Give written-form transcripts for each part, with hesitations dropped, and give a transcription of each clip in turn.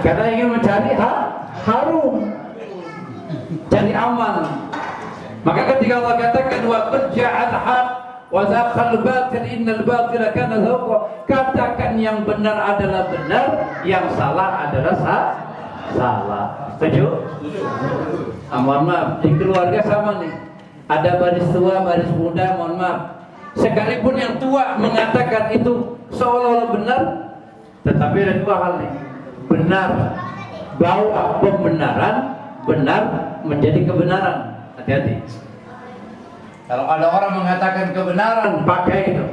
Karena ingin mencari harum, cari aman. Maka ketika Allah katakan wa qad ja'al haq wa zaqal batil innal batila kana zahuqa, katakan yang benar adalah benar, yang salah adalah salah. Setuju? Mohon maaf, di keluarga sama nih. Ada baris tua, baris muda, mohon maaf. Sekalipun yang tua mengatakan itu seolah-olah benar, tetapi ada dua hal nih. Benar, bawa pembenaran, benar menjadi kebenaran. Hati-hati. Kalau ada orang mengatakan kebenaran, pakai itu.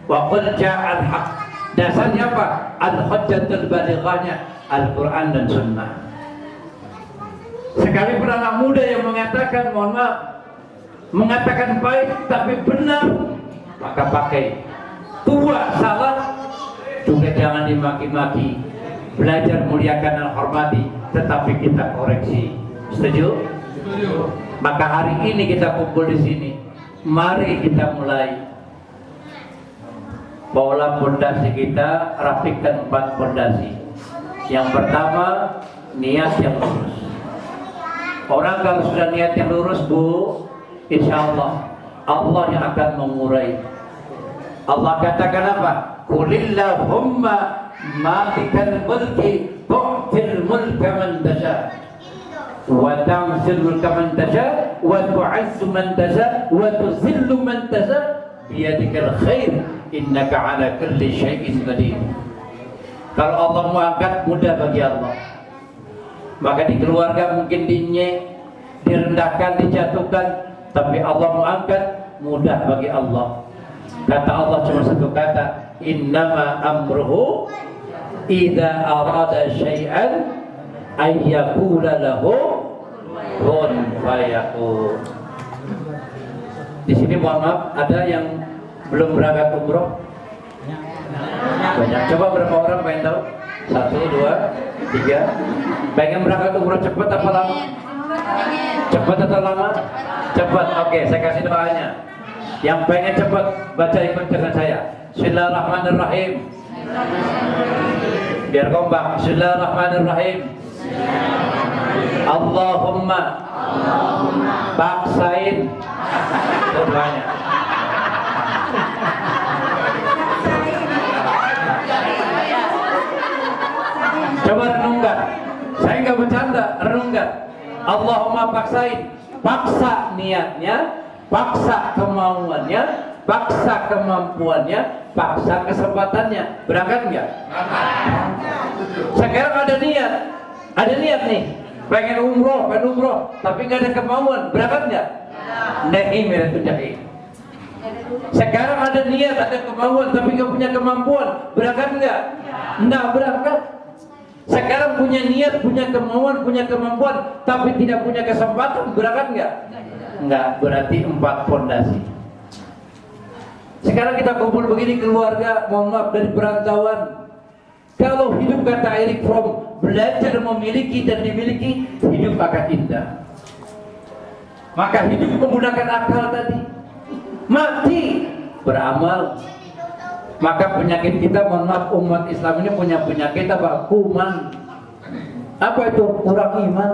Wa qul ja'al haq. Dasarnya apa? Al-hujjatul balighahnya Al-Quran dan Sunnah. Sekalipun anak muda yang mengatakan, mohon maaf, mengatakan baik tapi benar, maka pakai. Tua salah juga jangan dimaki-maki. Belajar muliakan dan hormati, tetapi kita koreksi. Setuju? Setuju. Maka hari ini kita kumpul di sini. Mari kita mulai. Bawalah pondasi kita, rapikan 4 pondasi. Yang pertama, niat yang lurus. Orang kalau sudah niat yang lurus, Bu, insya Allah Allah yang akan mengurai. Allah katakan apa? Qulillahumma malikal mulki tu'til mulka man tasha wa tanzil mulka man tasha wa tu'izzu man tasha wa tuzillu man tasha biyadikal khair innaka ala kulli syai'in qadir. Kalau Allah mau angkat, mudah bagi Allah. Maka di keluarga mungkin direndahkan, dijatuhkan, tapi Allah mau angkat, mudah bagi Allah. Kata Allah cuma satu kata, innama amruhu idza arada syai'an ay yaqula lahu kun fayakun. Di sini mohon maaf, ada yang belum berangkat umroh? Banyak. Coba berapa orang pengen tahu? 1, 2, 3. Pengen berangkat umroh cepat apa lama? Cepat atau lama? Cepat. Oke, saya kasih doanya. Yang pengen cepat, baca ikut dengan saya. Bismillahirrahmanirrahim. Biar kompak. Bismillahirrahmanirrahim. Allahumma paksain. Itu doanya. Coba renungkan. Saya nggak bercanda, renungkan. Allahumma paksain. Paksa niatnya, paksa kemauannya, paksa kemampuannya, paksa kesempatannya. Berangkat nggak? Sekarang ada niat nih, pengen umroh, tapi nggak ada kemauan. Berangkat nggak? Sekarang ada niat, ada kemauan, tapi nggak punya kemampuan. Berangkat nggak? Nggak berangkat. Sekarang punya niat, punya kemauan, punya kemampuan, tapi tidak punya kesempatan. Berangkat nggak? Enggak, berarti 4 pondasi. Sekarang kita kumpul begini keluarga, mohon maaf, dari perantauan. Kalau hidup, kata Eric Fromm, belajar memiliki dan dimiliki, hidup akan indah. Maka hidup menggunakan akal tadi, mati beramal. Maka penyakit kita, mohon maaf, umat Islam ini punya penyakit apa? Kuman. Apa itu? Kurang iman.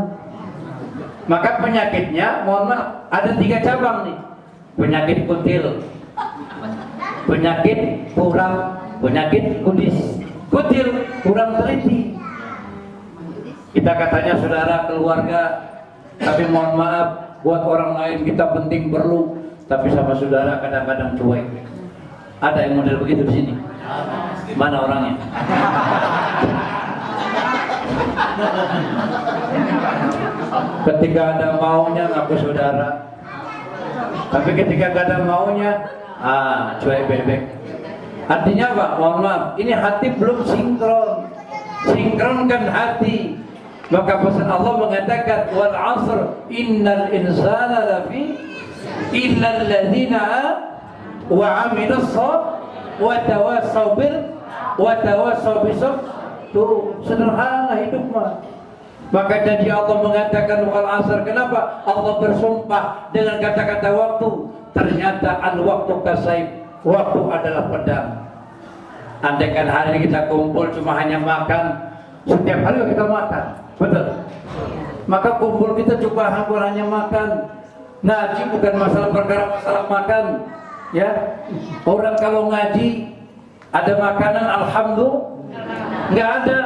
Maka penyakitnya, mohon maaf, ada 3 cabang nih. Penyakit kutil, penyakit kurang, penyakit kudis. Kutil, kurang teliti. Kita katanya saudara, keluarga, tapi mohon maaf, buat orang lain kita penting perlu, tapi sama saudara kadang-kadang cuek. Ada yang model begitu di sini? Mana orangnya? Ketika ada maunya ngaku saudara, tapi ketika gak ada maunya, cuek bebek. Artinya apa? Mohon maaf, ini hati belum sinkron. Sinkronkan hati. Maka pesan Allah mengatakan, wal asr innal insana lafi illa alladhina wa amilus shalihat wa tawassaw bil wa tawassaw bisabr. Tuh sederhana hidup mah. Maka janji Allah mengatakan wal asr. Kenapa? Allah bersumpah dengan kata-kata waktu. Ternyata al waktu kasaib. Waktu adalah pedang. Andaikan hari ini kita kumpul cuma hanya makan, setiap hari kita makan, betul? Maka kumpul kita cuma hanya makan. Ngaji bukan perkara masalah makan, ya. Orang kalau ngaji ada makanan, alhamdulillah. Nggak ada,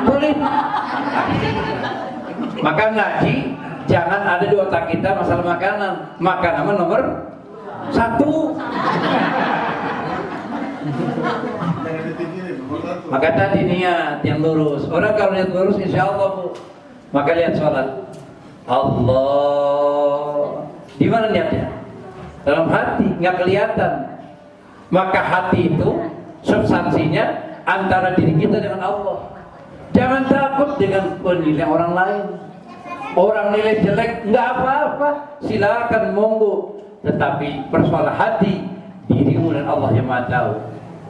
boleh. Maka ngaji jangan ada di otak kita masalah makanan. Makanan nomor 1. Maka tadi niat yang lurus. Orang kalau niat lurus insya Allah Bu. Maka lihat sholat Allah. Di mana niatnya? Dalam hati, nggak kelihatan. Maka hati itu substansinya antara diri kita dengan Allah. Jangan takut dengan penilaian orang lain. Orang nilai jelek nggak apa-apa, silakan monggo. Tetapi persoalan hati dirimu dan Allah yang Maha tahu.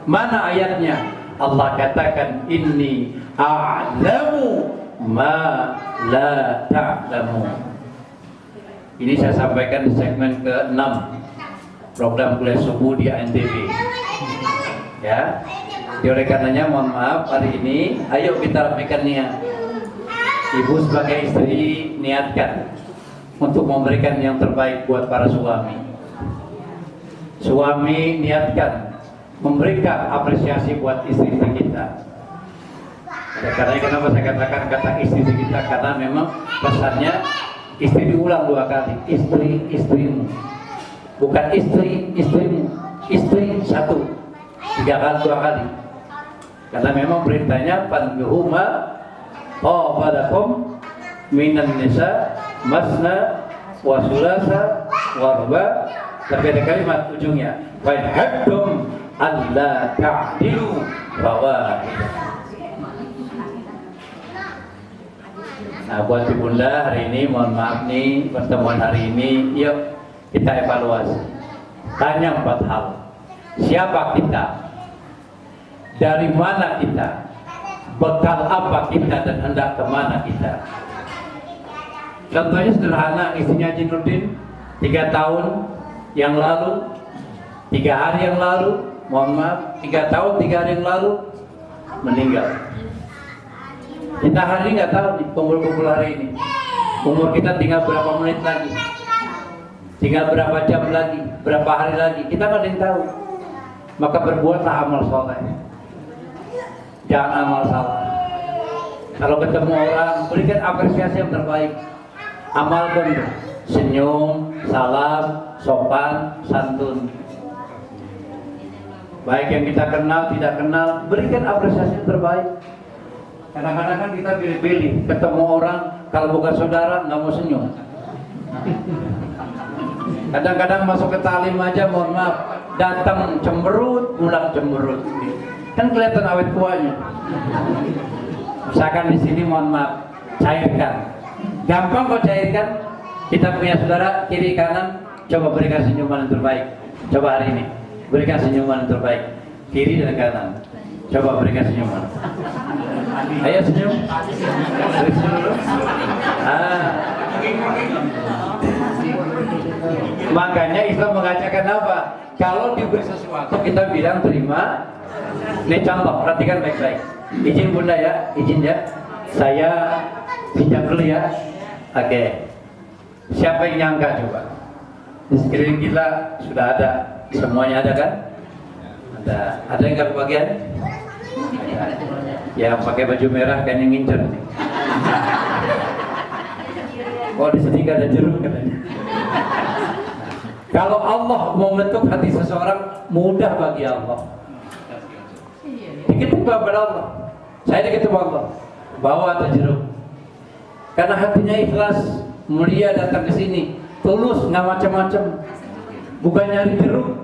Mana ayatnya? Allah katakan inni a'lamu ma la ta'lamu. Ini saya sampaikan di segmen ke-6 program kuliah subuh di ANTV. Ya. Oleh karenanya mohon maaf hari ini ayo kita rapikan niat. Ibu sebagai istri niatkan untuk memberikan yang terbaik buat para suami. Suami niatkan memberikan apresiasi buat istri-istri kita. Karena kenapa saya katakan kata istri kita, karena memang pesannya istri diulang 2 kali, istri-istrimu, bukan istri-istrimu, istri 1, 3 kali 2 kali. Karena memang perintahnya fanbihuma qabalakum minan nisa masna wa sulasa wa ruba. Tapi ada kalimat ujungnya wa in haddum alla ta'dilu fawahidah. Nah buat ibu bunda hari ini mohon maaf nih pertemuan hari ini, yuk kita evaluasi. Tanya 4 hal. Siapa kita? Dari mana kita? Bekal apa kita dan hendak kemana kita? Contohnya sederhana, istrinya Haji Nurdin 3 tahun yang lalu, 3 hari yang lalu, mohon maaf, 3 tahun 3 hari yang lalu meninggal. Kita hari ini nggak tahu nih, kumpul-kumpul hari ini umur kita tinggal berapa menit lagi, tinggal berapa jam lagi, berapa hari lagi, kita nggak ada yang tahu. Maka berbuatlah amal soleh, jangan amal salah. Kalau ketemu orang, berikan apresiasi yang terbaik. Amalkan senyum, salam, sopan, santun. Baik yang kita kenal, tidak kenal, berikan apresiasi yang terbaik. Kadang-kadang kan kita pilih-pilih, ketemu orang kalau bukan saudara nggak mau senyum. Kadang-kadang masuk ke talim aja, mohon maaf, datang cemberut, pulang cemberut. Kan kelihatan awet tuanya. Misalkan di sini mohon maaf, cairkan. Gampang kok cairkan. Kita punya saudara kiri kanan, coba berikan senyuman yang terbaik. Coba hari ini berikan senyuman yang terbaik, kiri dan kanan. Coba berikan senyuman. Ayo senyum. Beri senyum dulu. Makanya Islam mengajarkan apa? Kalau diberi sesuatu kita bilang terima. Ini contoh, perhatikan baik-baik. Izin bunda ya, izin ya. Saya pinjam dulu ya. Oke. Siapa yang nyangka coba? Di sekeliling kita sudah ada, semuanya ada kan? Ada yang nggak kebagian? Ya pakai baju merah kan yang ngincer nih. Oh di sini nggak ada jeruk katanya. Kalau Allah mau membentuk hati seseorang, mudah bagi Allah. Dikit kepada Allah. Saya dikit Allah. Bawa atau jeruk. Karena hatinya ikhlas, mulia datang ke sini, tulus, nggak macam-macam. Bukan nyari jeruk,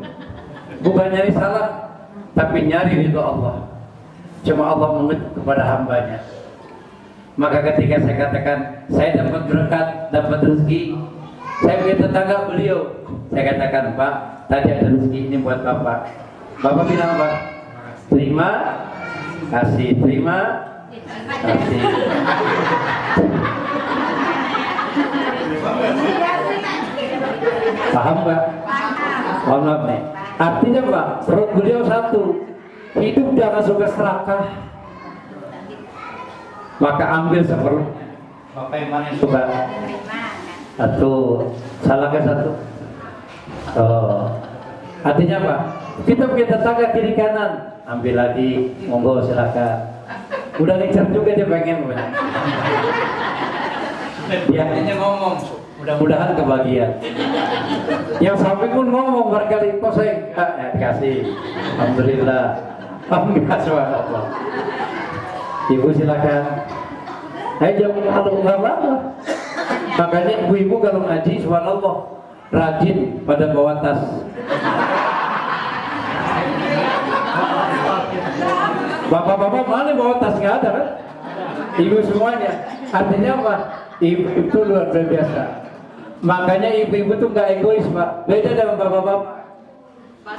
bukan nyari salah, tapi nyari ridho Allah. Cuma Allah mengutuk kepada hambanya. Maka ketika saya katakan saya dapat berkat, dapat rezeki, saya punya tetangga beliau, saya katakan Pak, tadi ada rezeki ini buat Bapak. Bapak bilang apa? Terima kasih, terima kasih. Paham Pak? Mohon maaf nih. Artinya Pak, perut beliau 1, hidup jangan suka serakah, maka ambil seperlu. Bapak yang mana yang suka? Satu, salah ke satu. Oh, artinya apa? Kita punya tetangga kiri kanan, ambil lagi, monggo silakan. Udah ngejar juga dia pengen. Dia hanya ngomong, mudah-mudahan kebagian. Yang samping pun ngomong berkali kok saya dikasih. Alhamdulillah. Alhamdulillah subhanallah. Ibu silakan. Ayo jangan kalau apa. Makanya ibu-ibu kalau ngaji subhanallah rajin pada bawa tas. Bapak-bapak mana bawa tas, nggak ada kan? Ibu semuanya. Artinya apa? Ibu itu luar biasa. Makanya ibu-ibu tuh nggak egois Pak. Beda dengan bapak-bapak.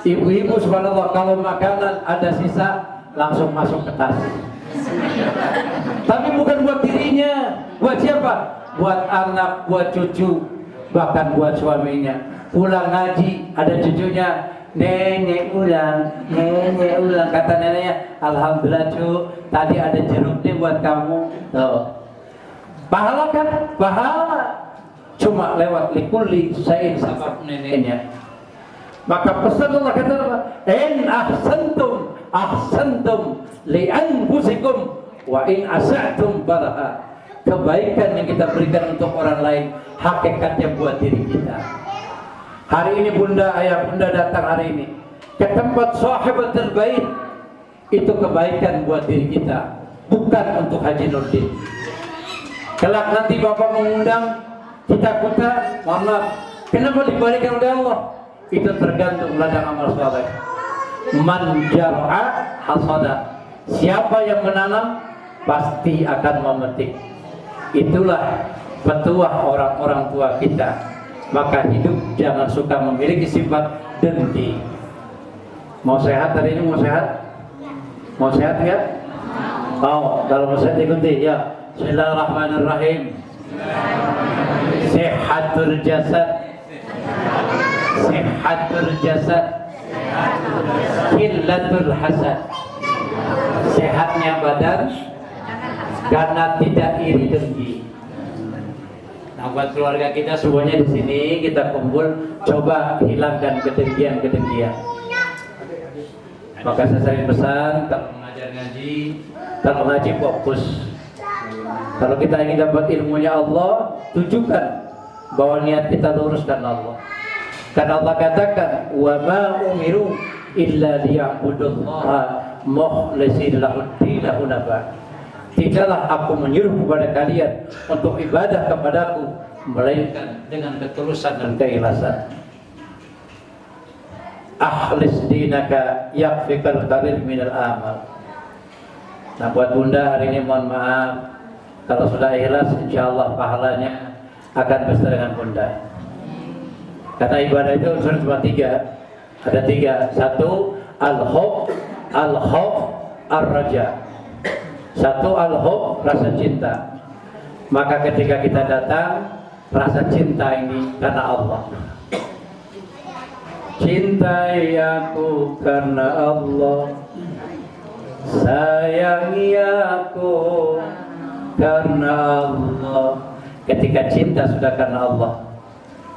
Ibu-ibu subhanallah kalau makanan ada sisa langsung masuk ke tas. Tapi bukan buat dirinya. Buat siapa? Buat anak, buat cucu, bahkan buat suaminya. Pulang ngaji ada cucunya. Nenek ulang, kata neneknya, alhamdulillah cu, tadi ada jeruk nih buat kamu. Tuh. Pahala kan? Pahala. Cuma lewat likulli sayin sabab neneknya. Maka pesan Allah kata apa? In ahsantum li anfusikum wa in asa'tum falaha. Kebaikan yang kita berikan untuk orang lain hakikatnya buat diri kita. Hari ini bunda, ayah bunda datang hari ini ke tempat sahabatul bait, itu kebaikan buat diri kita, bukan untuk Haji Nurdin. Kelak nanti bapak mengundang kita, mohon maaf, kenapa diberikan oleh Allah? Itu tergantung ladang amal saleh. Man jar'a hasada. Siapa yang menanam pasti akan memetik. Itulah petuah orang-orang tua kita. Maka hidup jangan suka memiliki sifat dengki. Mau sehat hari ini? Mau sehat? Mau sehat ya? Oh, kalau mau sehat ikuti ya. Bismillahirrahmanirrahim. Sehatul jasad, sehatul jasad, killatul hasad. Sehatnya badan karena tidak iri dengki. Nah, buat keluarga kita semuanya di sini kita kumpul, coba hilangkan kedengkian. Maka saya sering pesan, kalau mengajar ngaji, fokus. Kalau kita ingin dapat ilmunya Allah, tujukan bahwa niat kita lurus karena Allah. Karena Allah katakan, wa ma umiru illa liya'budullaha mukhlishina lahud-din hunafa. Tidaklah aku menyuruh kepada kalian untuk ibadah kepadaku melainkan dengan ketulusan dan keikhlasan. Akhlis dinaka yakfikal qalil minal amal. Nah buat bunda hari ini mohon maaf, kalau sudah ikhlas insyaallah pahalanya akan bersama dengan bunda. Karena ibadah itu unsur cuma tiga. Ada tiga. Satu al-hub, ar-raja. Satu al-hub, rasa cinta. Maka ketika kita datang, rasa cinta ini karena Allah. Cintai aku karena Allah, sayangi aku karena Allah. Ketika cinta sudah karena Allah,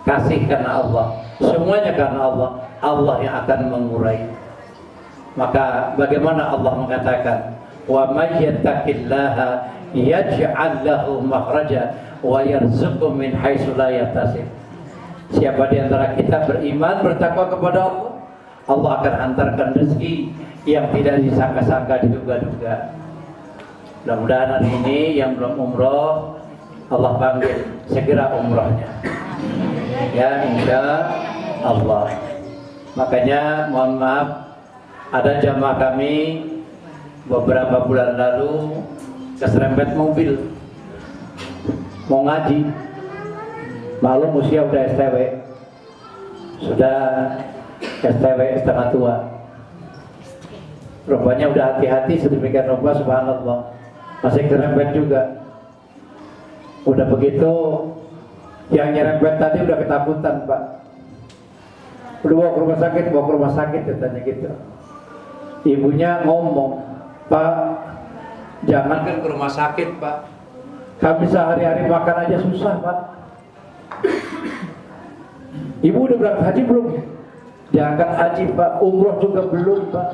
kasih karena Allah, semuanya karena Allah, Allah yang akan mengurai. Maka bagaimana Allah mengatakan, wa may yattaqillaha yaj'al lahu makhraja wa yarzuqhu min haitsu la yahtasib. Siapa di antara kita beriman, bertakwa kepada Allah, Allah akan hantarkan rezeki yang tidak disangka-sangka, diduga-duga. Mudah-mudahan hari ini yang belum umroh, Allah panggil segera umrohnya. Ya, insya Allah. Makanya mohon maaf, ada jamaah kami beberapa bulan lalu keserempet mobil mau ngaji, maklum usia udah STW, sudah STW setengah tua, rupanya udah hati-hati sedemikian rupa, subhanallah masih kerempet juga. Udah begitu yang nyerempet tadi udah ketakutan Pak, udah bawa ke rumah sakit katanya gitu. Ibunya ngomong, Pak, jangankan ke rumah sakit, Pak. Kami sehari-hari makan aja susah, Pak. Ibu udah berangkat haji belum? Jangan haji, Pak. Umroh juga belum, Pak.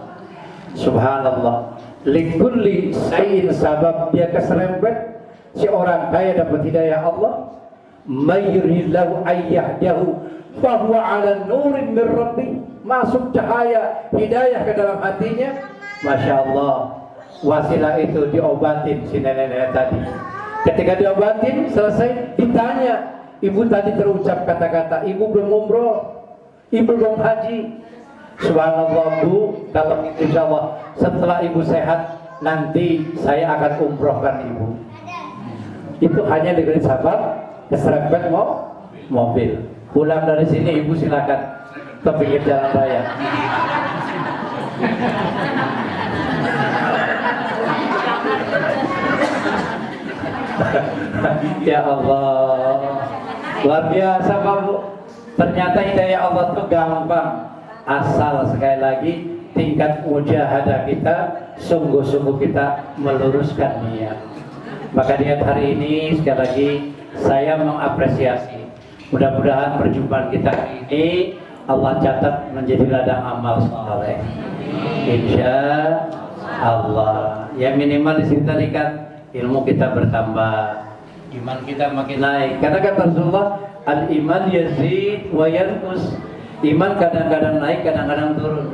Subhanallah. Likulli sayin sabab, dia keserempet. Si orang kaya dapat hidayah Allah. Mayyurillahu ayyahdahu fahuwa ala nurin min rabbi. Masuk cahaya hidayah ke dalam hatinya. Masya Allah. Wasilah itu diobatin si nenek-nenek tadi. Ketika diobatin selesai, ditanya, ibu tadi terucap kata-kata, ibu belum umroh, ibu belum haji. Subhanallah Bu, kalau insya Allah setelah ibu sehat nanti saya akan umrohkan ibu. Itu hanya dengan sabab keserempet mobil. Pulang dari sini ibu silakan ke pinggir jalan raya. Ya Allah, luar biasa Pak Bu. Ternyata hidayah Allah itu gampang, asal sekali lagi tingkat mujahadah kita, sungguh-sungguh kita meluruskan niat. Maka niat hari ini sekali lagi saya mengapresiasi. Mudah-mudahan perjumpaan kita ini Allah catat menjadi ladang amal saleh. Insya Allah. Ya minimal di sini tadi kan ilmu kita bertambah, iman kita makin naik. Karena kata Rasulullah, al-iman yazid wa yanqus. Iman kadang-kadang naik, kadang-kadang turun.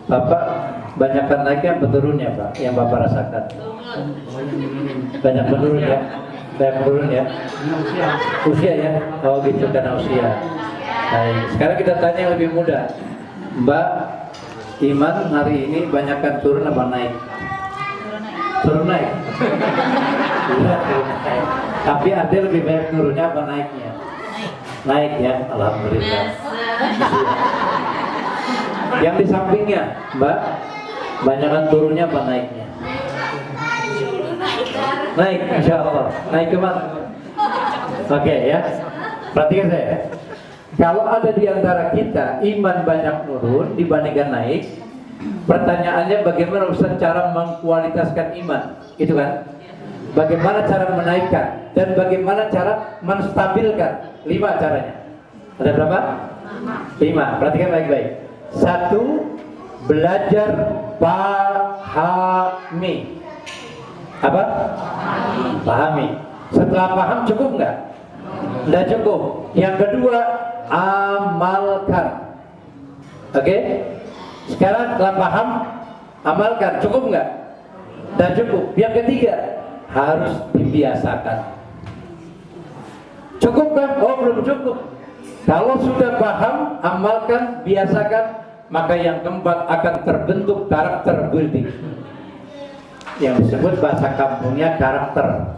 Bapak banyakkan naiknya atau turunnya Pak? Yang Bapak rasakan? Banyak menurun ya? Banyak menurun ya? Usia ya? Oh gitu, karena usia. Baik, sekarang kita tanya yang lebih muda. Mbak, iman hari ini banyakkan turun apa naik? Turun naik. Iya, turun naik. Tapi ada lebih banyak turunnya apa naiknya? Naik ya, alhamdulillah. Yang di sampingnya, Mbak, banyakkan turunnya apa naiknya? Naik, insya Allah. Naik ke mana? Oke ya, perhatikan saya. Kalau ada di antara kita iman banyak turun dibandingkan naik, pertanyaannya bagaimana Ustaz cara mengkualitaskan iman? Itu kan? Bagaimana cara menaikkan dan bagaimana cara menstabilkan? 5 caranya. Ada berapa? 5. Perhatikan baik-baik. 1. Belajar pahami. Apa? Pahami. Setelah paham cukup nggak? Nggak cukup. Yang kedua, amalkan. Oke? Sekarang setelah paham, amalkan. Cukup nggak? Dan cukup. Yang ketiga, harus dibiasakan. Cukup kan? Oh belum cukup. Kalau sudah paham, amalkan, biasakan, maka yang keempat akan terbentuk karakter building. Yang disebut bahasa kampungnya karakter.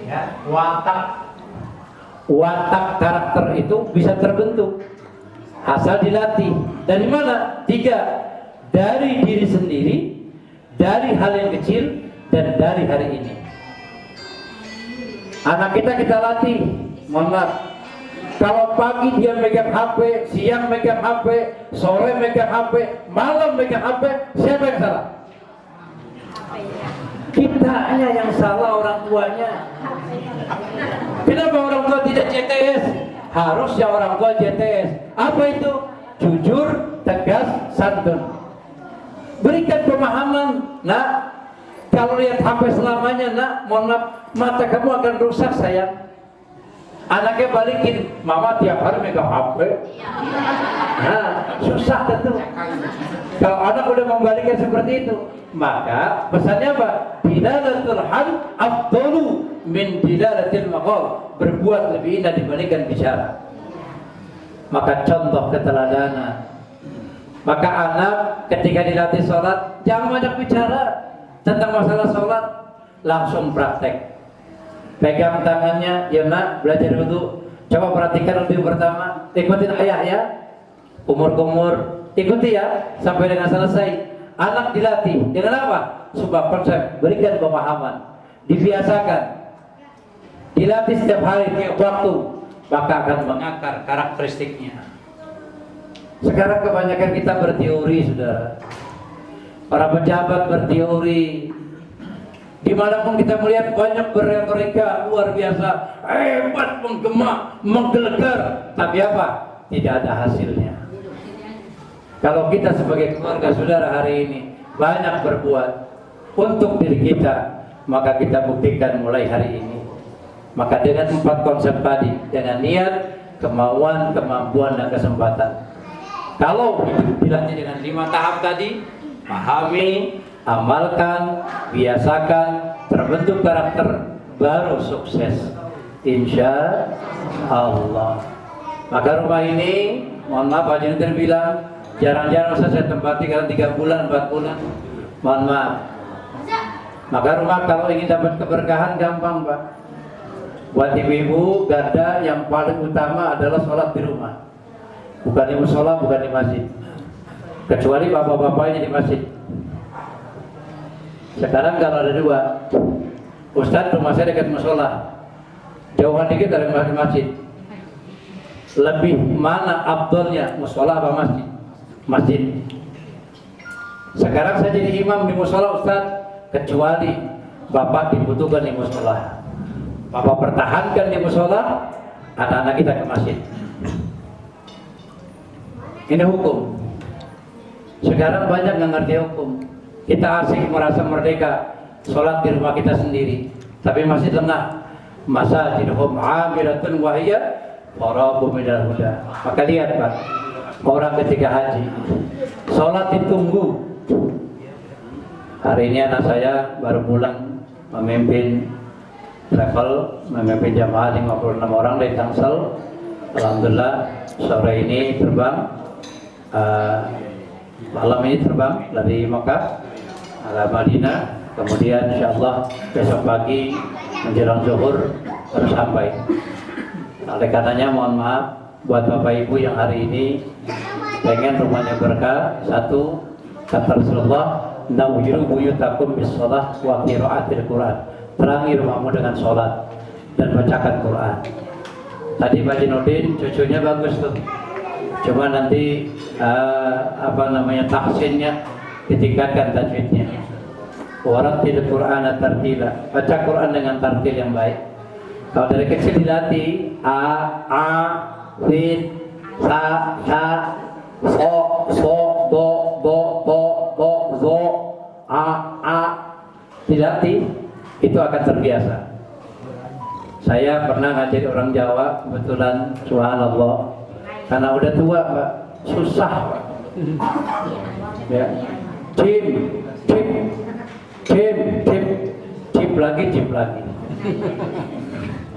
Ya, watak. Watak karakter itu bisa terbentuk asal dilatih. Dari mana? 3. Dari diri sendiri, dari hal yang kecil, dan dari hari ini. Anak kita latih. Mohon maaf, kalau pagi dia megang HP, siang megang HP, sore megang HP, malam megang HP, siapa yang salah? Kitanya yang salah, orang tuanya. Kenapa orang tua tidak JTS? Harusnya orang tua JTS. Apa itu? Jujur, tegas, santun. Berikan pemahaman. Nah, kalau lihat HP selamanya, nak, mohon maaf, mata kamu akan rusak sayang. Anaknya balikin, mama tiap hari megang HP. Nah, susah tentu. Kalau anak udah membalikkan seperti itu, maka pesannya apa? Dilalatul hal afdalu min dilalatil maqal. Berbuat lebih indah dibandingkan bicara. Maka contoh keteladanan. Maka anak ketika dilatih sholat, jangan banyak bicara tentang masalah sholat, langsung praktek. Pegang tangannya, ya nak, belajar wudhu. Coba perhatikan wudhu pertama, ikutin ayah ya, umur-umur, ikuti ya, sampai dengan selesai. Anak dilatih, dengan apa? Sebuah konsep, berikan pemahaman, dibiasakan, dilatih setiap hari, tiap waktu, maka akan mengakar karakteristiknya. Sekarang kebanyakan kita berteori, saudara. Para pejabat berteori. Dimanapun kita melihat banyak berretorika luar biasa, hebat, menggema, menggelegar, tapi apa? Tidak ada hasilnya. Kalau kita sebagai keluarga saudara hari ini banyak berbuat untuk diri kita, maka kita buktikan mulai hari ini. Maka dengan 4 konsep tadi, dengan niat, kemauan, kemampuan, dan kesempatan. Kalau hidup dilatih dengan 5 tahap tadi, pahami, amalkan, biasakan, terbentuk karakter, baru sukses, insya Allah. Maka rumah ini, mohon maaf Pak Junten bilang, jarang-jarang saya tempati karena 3 bulan, 4 bulan. Mohon maaf. Maka rumah kalau ingin dapat keberkahan gampang Pak. Buat ibu-ibu, garda yang paling utama adalah sholat di rumah. Bukan di musola, bukan di masjid. Kecuali bapak-bapaknya di masjid. Sekarang kalau ada 2, Ustadz rumah saya dekat musola, jauhan dikit dari masjid. Lebih mana afdolnya, musola apa masjid? Masjid. Sekarang saya jadi imam di musola Ustadz, kecuali bapak dibutuhkan di musola. Bapak pertahankan di musola, anak-anak kita ke masjid. Ini hukum. Sekarang banyak nggak ngerti hukum. Kita asik merasa merdeka, sholat di rumah kita sendiri, tapi masih lengah. Masajidhum amiratun wa hiya faraghum minal huda. Maka lihat Pak, orang ketika haji, sholat ditunggu. Hari ini anak saya baru pulang memimpin travel, memimpin jamaah 56 orang dari Tangsel. Alhamdulillah sore ini terbang, malam ini terbang dari Mekah ke Madinah, kemudian insyaallah besok pagi menjelang zuhur baru sampai. Oleh karenanya mohon maaf buat bapak ibu yang hari ini pengen rumahnya berkah. 1, kata Rasulullah, nawwiru buyutakum bis shalah wa qiraatil Quran. Terangi rumahmu dengan sholat dan bacakan Quran. Tadi Pak Jinudin cucunya bagus tuh, cuma nanti tahsinnya ditingkatkan tajwidnya. Warattil Qur'ana tartila, baca Quran dengan tartil yang baik. Kalau dari kecil dilatih a, sin, sa, so, bo, zo, a, dilatih, itu akan terbiasa. Saya pernah ngajari orang Jawa, kebetulan subhanallah, karena udah tua Pak, susah Pak. Ya, chip lagi.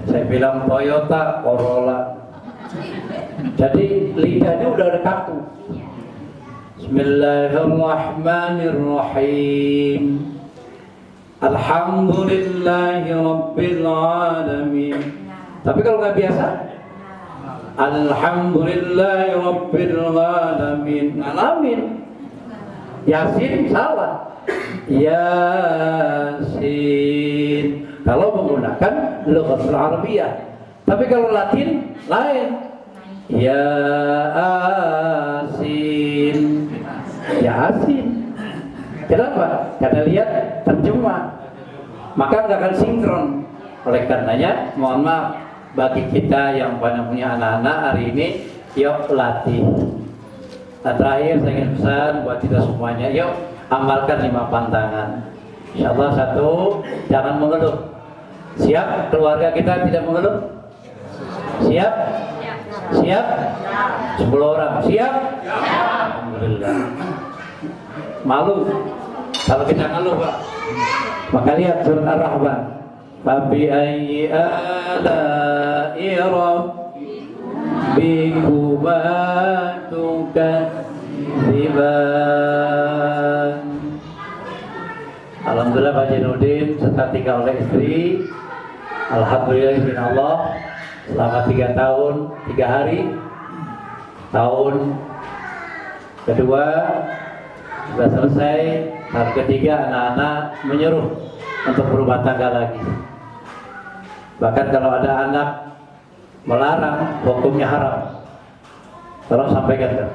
Saya bilang Toyota, Corolla. Jadi lidahnya udah ada kaku. Bismillahirrahmanirrahim. Alhamdulillahi Rabbil Alamin. Tapi kalau nggak biasa, Alhamdulillahi Rabbil Alamin. Alamin. Yasin salah. Yasin. Kalau menggunakan lughatul Arabiyah. Tapi kalau Latin lain. Yasin. Yasin. Kenapa? Karena lihat terjemah, maka nggak akan sinkron. Oleh karenanya, mohon maaf bagi kita yang punya anak-anak hari ini, yuk latih. Dan terakhir saya ingin pesan buat kita semuanya, yuk amalkan 5 pantangan. Insyaallah. 1, jangan mengeluh. Siap? Keluarga kita tidak mengeluh? Siap? Siap? 10 orang. Siap? Alhamdulillah. Malu kalau kita ngeluh Pak. Maka lihat surat Ar-Rahman. Fabi ayyi ala'i rabbikuma tukadziban. Alhamdulillah Pak Jinudin serta 3 oleh istri. Alhamdulillah Allah selama 3 tahun 3 hari. Tahun kedua sudah selesai, tahap ketiga anak-anak menyuruh untuk berumah tangga lagi. Bahkan kalau ada anak melarang, hukumnya haram. Tolong sampaikan.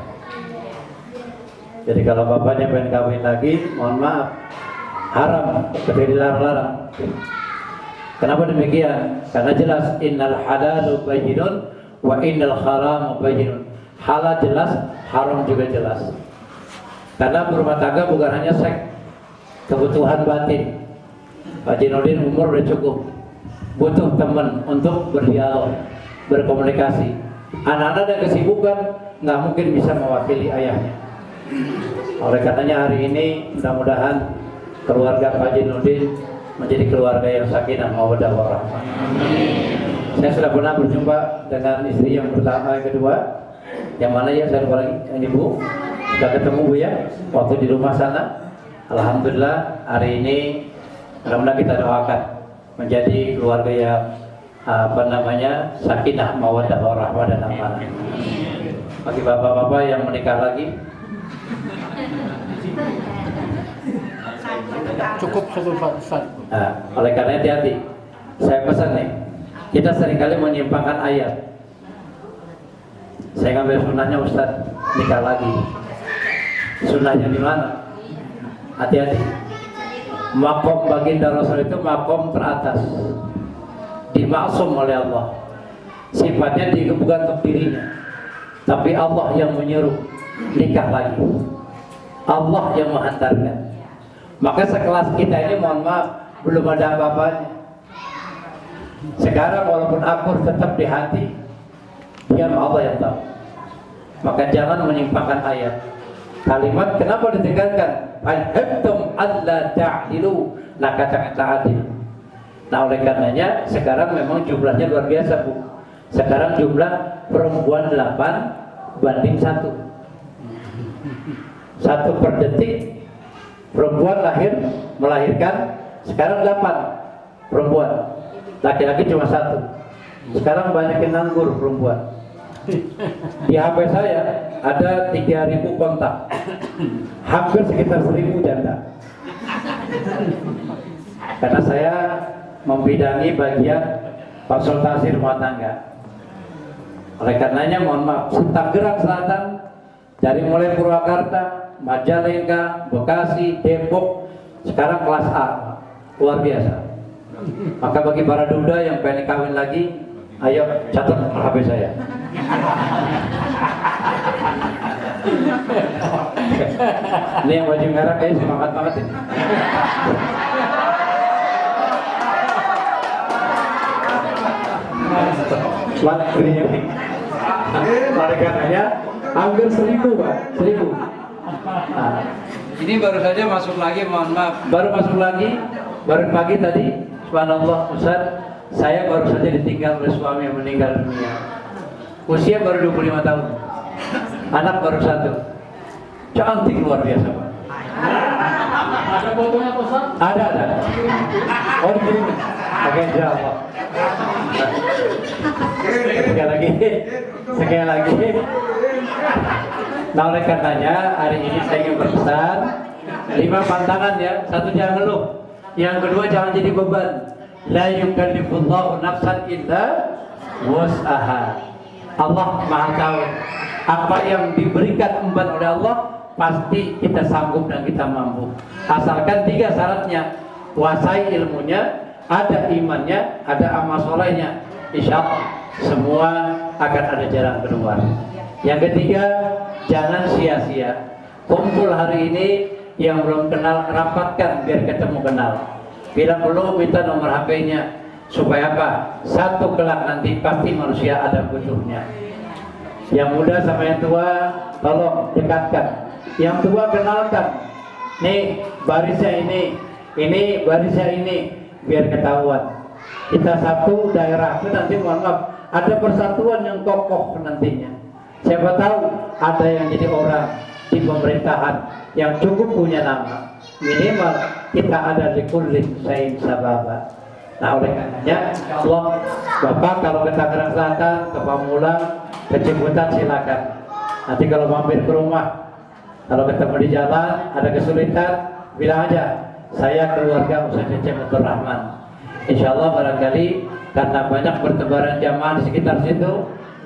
Jadi kalau bapaknya pengen kawin lagi, mohon maaf, haram, ketika dilarang-larang. Kenapa demikian? Karena jelas innal halalu bayyinun wa innal haramu bayyinun. Halal jelas, haram juga jelas. Karena berumah tangga bukan hanya seks, kebutuhan batin. Pak Jinudin umur udah cukup, butuh teman untuk berdialog, berkomunikasi. Anak-anak ada kesibukan, nggak mungkin bisa mewakili ayahnya. Oleh karenanya hari ini mudah-mudahan keluarga Pak Jinudin menjadi keluarga yang sakinah mawaddah warahmah. Saya sudah pernah berjumpa dengan istri yang pertama, yang kedua, yang mana ya saya lupa lagi, yang ibu sudah ketemu Bu ya, waktu di rumah sana. Alhamdulillah hari ini mudah-mudahan kita doakan menjadi keluarga yang sakinah mawaddah warahmah dan amanah. Bagi bapak-bapak yang menikah lagi, cukup satu Ustaz. Oleh karena hati-hati, saya pesan nih, kita seringkali menyimpangkan ayat. Saya ngambil sunnahnya Ustaz, nikah lagi. Sunnahnya di mana? Hati-hati. Makom baginda Rasul itu makom teratas, dimaksum oleh Allah. Sifatnya bukan untuk dirinya, tapi Allah yang menyuruh nikah lagi. Allah yang menghantarkan. Maka sekelas kita ini mohon maaf belum ada apa-apanya. Sekarang walaupun akur tetap di hati, diam Allah yang tahu. Maka jangan menyimpangkan ayat. Kalimat kenapa ditekankan? Al-habtum alla ta'dilu, nah kata-kata adil. Nah oleh karenanya sekarang memang jumlahnya luar biasa Bu. Sekarang jumlah perempuan 8 banding 1. 1 per detik perempuan melahirkan, sekarang 8 perempuan, laki-laki cuma 1. Sekarang banyak yang nganggur perempuan. Di HP saya ada 3.000 kontak, hampir sekitar 1.000 janda. Karena saya membidangi bagian konsultasi rumah tangga. Oleh karenanya mohon maaf, Tangerang Selatan dari mulai Purwakarta, Majalengka, Bekasi, Depok, sekarang kelas A, luar biasa. Maka bagi para duda yang pengen kawin lagi, ayo catat HP saya. Ini yang baju merah kayak semangat banget ini. Semangat berinya nih. Oleh karenanya hampir 1.000 Pak, 1.000. Nah, ini baru saja masuk lagi, mohon maaf, baru masuk lagi, baru pagi tadi, subhanallah Ustaz, saya baru saja ditinggal oleh suami yang meninggal dunia. Usia baru 25 tahun, anak baru 1, cantik luar biasa Pak. Ada fotonya Pak Ustaz? Ada. Oh dikirim. Oke, insyaallah. Sekali lagi. Nah oleh karenanya hari ini saya ingin berpesan 5 pantangan ya. 1, jangan ngeluh. Yang kedua, jangan jadi beban. La yukallifullahu nafsan illa wus'aha. Allah Maha tahu apa yang diberikan emban oleh Allah, pasti kita sanggup dan kita mampu. Asalkan 3 syaratnya, kuasai ilmunya, ada imannya, ada amal solehnya, insya Allah semua akan ada jalan keluar. Yang ketiga, jangan sia-sia. Kumpul hari ini, yang belum kenal rapatkan biar ketemu kenal. Bila perlu minta nomor HP-nya, supaya apa? Satu kelak nanti pasti manusia ada butuhnya. Yang muda sama yang tua tolong dekatkan. Yang tua kenalkan. Nih barisnya ini barisnya ini, biar ketahuan. Kita satu daerah itu nanti mohon maaf, ada persatuan yang kokoh nantinya. Siapa tahu ada yang jadi orang di pemerintahan yang cukup punya nama. Minimal kita ada di kulit sain sababa. Nah oleh karenanya Allah, Bapak kalau ke Tangerang Selatan, ke Pamulang, ke Ciputat silakan. Nanti kalau mampir ke rumah, kalau ketemu di jalan ada kesulitan, bilang aja saya keluarga Ustaz Cecep Abdul Rahman. Insya Allah barangkali karena banyak bertebaran jamaah di sekitar situ,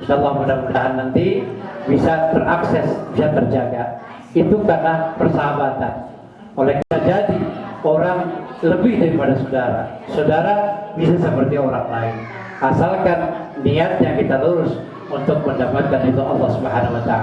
insya Allah mudah-mudahan nanti bisa terakses, bisa terjaga. itu karena persahabatan. Oleh karena jadi orang lebih daripada saudara. Saudara bisa seperti orang lain. Asalkan niatnya kita lurus untuk mendapatkan itu Allah Subhanahu wa taala.